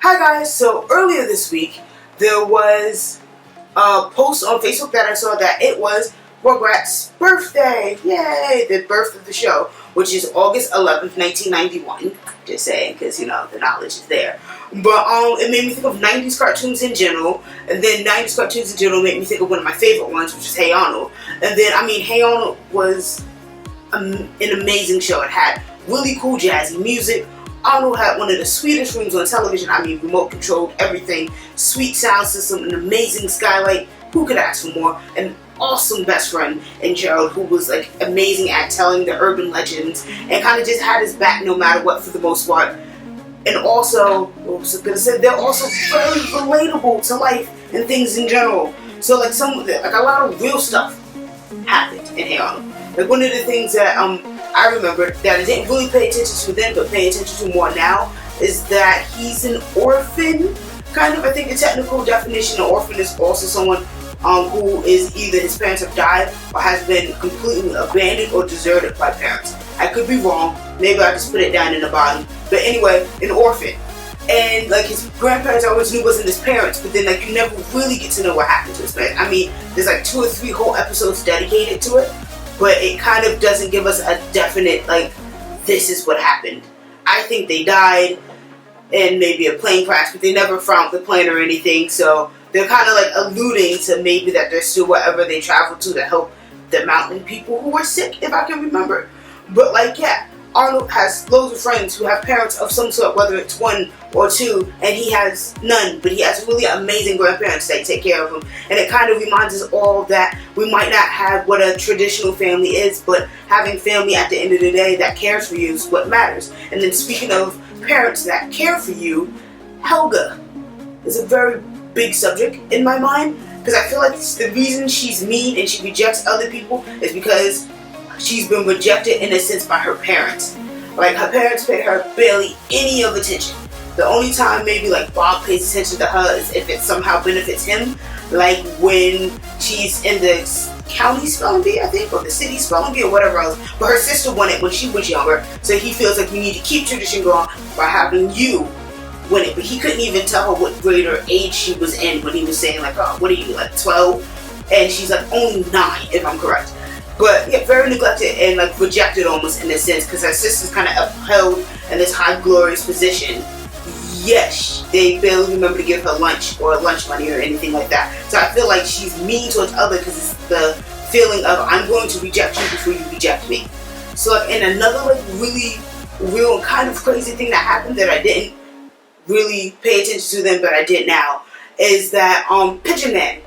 Hi guys, so earlier this week there was a post on Facebook that I saw that it was Rugrats' birthday. Yay! The birth of the show, which is August 11th, 1991. Just saying, because, you know, the knowledge is there. But it made me think of 90's cartoons in general, and then 90's cartoons in general made me think of one of my favorite ones, which is Hey Arnold. And then, Hey Arnold was an amazing show. It had really cool jazzy music. Arnold had one of the sweetest rooms on television. Remote controlled everything. Sweet sound system, an amazing skylight. Who could ask for more? An awesome best friend in Gerald, who was like amazing at telling the urban legends and kind of just had his back no matter what for the most part. And also, what was I gonna say? They're also very relatable to life and things in general. So like a lot of real stuff happened in Hey Arnold. Like one of the things that I remember that I didn't really pay attention to then, but pay attention to more now, is that he's an orphan. Kind of, I think the technical definition of orphan is also someone who is either his parents have died or has been completely abandoned or deserted by parents. I could be wrong. Maybe I just put it down in the bottom. But anyway, an orphan. And like his grandparents, I always knew wasn't his parents, but then like you never really get to know what happened to his parents. There's like 2 or 3 whole episodes dedicated to it, but it kind of doesn't give us a definite, like, this is what happened. I think they died in maybe a plane crash, but they never found the plane or anything, so they're kind of like alluding to maybe that they're still wherever they traveled to help the mountain people who were sick, if I can remember. But like, yeah, Arnold has loads of friends who have parents of some sort, whether it's 1 or 2, and he has none, but he has really amazing grandparents that take care of him. And it kind of reminds us all that we might not have what a traditional family is, but having family at the end of the day that cares for you is what matters. And then speaking of parents that care for you, Helga is a very big subject in my mind, because I feel like the reason she's mean and she rejects other people is because she's been rejected in a sense by her parents. Like, her parents pay her barely any of attention. The only time maybe like Bob pays attention to her is if it somehow benefits him, like when she's in the county spelling bee, I think, or the city spelling bee or whatever else. But her sister won it when she was younger, so he feels like we need to keep tradition going by having you win it. But he couldn't even tell her what grade or age she was in when he was saying like, oh, what are you, like 12? And she's like only 9, if I'm correct. But yeah, very neglected and like rejected almost in a sense, because her sister's kind of upheld in this high glorious position. Yes, they barely remember to give her lunch or lunch money or anything like that. So I feel like she's mean towards others because it's the feeling of I'm going to reject you before you reject me. So like, and another like really real and kind of crazy thing that happened that I didn't really pay attention to then, but I did now, is that Pigeon Man,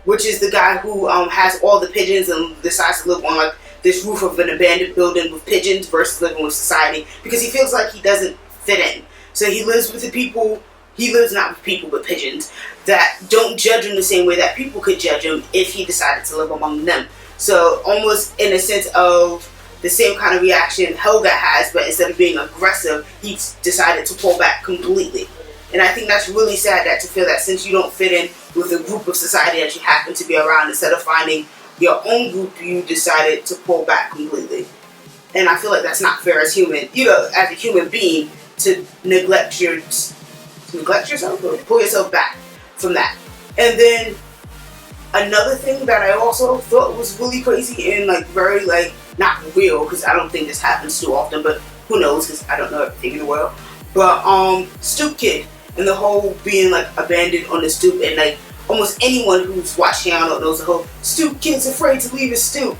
which is the guy who has all the pigeons and decides to live on like this roof of an abandoned building with pigeons versus living with society, because he feels like he doesn't fit in. So he lives with the people, he lives not with people but pigeons that don't judge him the same way that people could judge him if he decided to live among them. So almost in a sense of the same kind of reaction Helga has, but instead of being aggressive, he's decided to pull back completely. And I think that's really sad, that to feel that since you don't fit in with a group of society that you happen to be around, instead of finding your own group, you decided to pull back completely. And I feel like that's not fair as human, as a human being, to neglect yourself or pull yourself back from that. And then another thing that I also thought was really crazy and like very like not real, because I don't think this happens too often, but who knows, because I don't know everything in the world. But Stoop Kid and the whole being like abandoned on the stoop, and like almost anyone who's watched Hey Arnold knows the whole Stoop Kid's afraid to leave his stoop,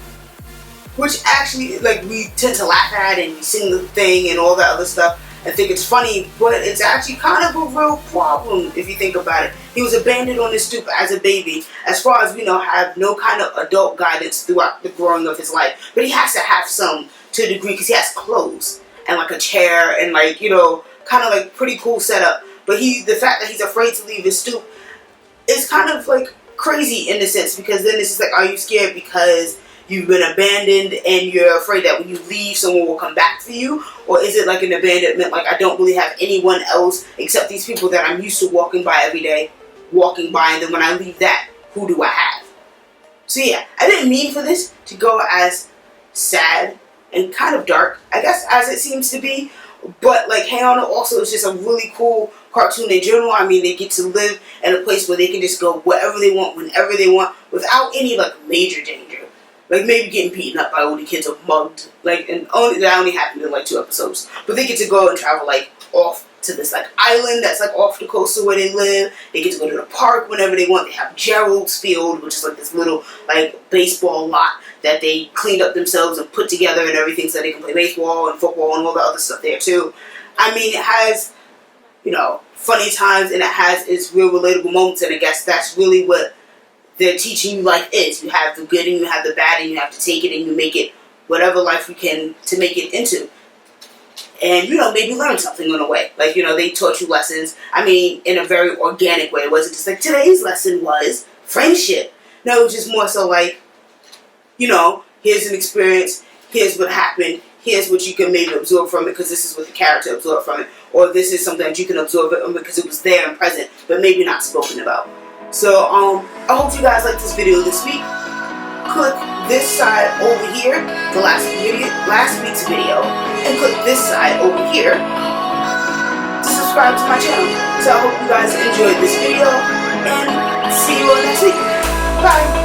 which actually like we tend to laugh at and we sing the thing and all that other stuff and think it's funny, but it's actually kind of a real problem if you think about it. He was abandoned on his stoop as a baby, as far as we know, have no kind of adult guidance throughout the growing of his life, but he has to have some to a degree, because he has clothes and like a chair and like, kind of like pretty cool setup. But the fact that he's afraid to leave his stoop is kind of like crazy in a sense, because then it's just like, are you scared because you've been abandoned and you're afraid that when you leave someone will come back for you? Or is it like an abandonment, like I don't really have anyone else except these people that I'm used to walking by every day, and then when I leave that, who do I have? So yeah, I didn't mean for this to go as sad and kind of dark, I guess, as it seems to be, But like Hey Arnold also is just a really cool cartoon in general. I mean, they get to live in a place where they can just go wherever they want, whenever they want, without any like major danger. Like maybe getting beaten up by all the kids or mugged. Like, and that only happened in like 2 episodes. But they get to go and travel like off to this like island that's like off the coast of where they live. They get to go to the park whenever they want. They have Gerald's Field, which is like this little like baseball lot that they cleaned up themselves and put together and everything so they can play baseball and football and all the other stuff there too. I mean, it has, you know, funny times and it has its real relatable moments, and I guess that's really what they're teaching you life is. You have the good and you have the bad, and you have to take it and you make it whatever life you can to make it into. And, you know, maybe learn something on the way. Like, you know, they taught you lessons, I mean, in a very organic way. It wasn't just like, today's lesson was friendship. No, it was just more so like, you know, here's an experience, here's what happened, here's what you can maybe absorb from it because this is what the character absorbed from it. Or this is something that you can absorb it because it was there and present, but maybe not spoken about. So, I hope you guys liked this video this week. Click this side over here, the last week's video, and click this side over here to subscribe to my channel. So I hope you guys enjoyed this video, and see you all next week. Bye!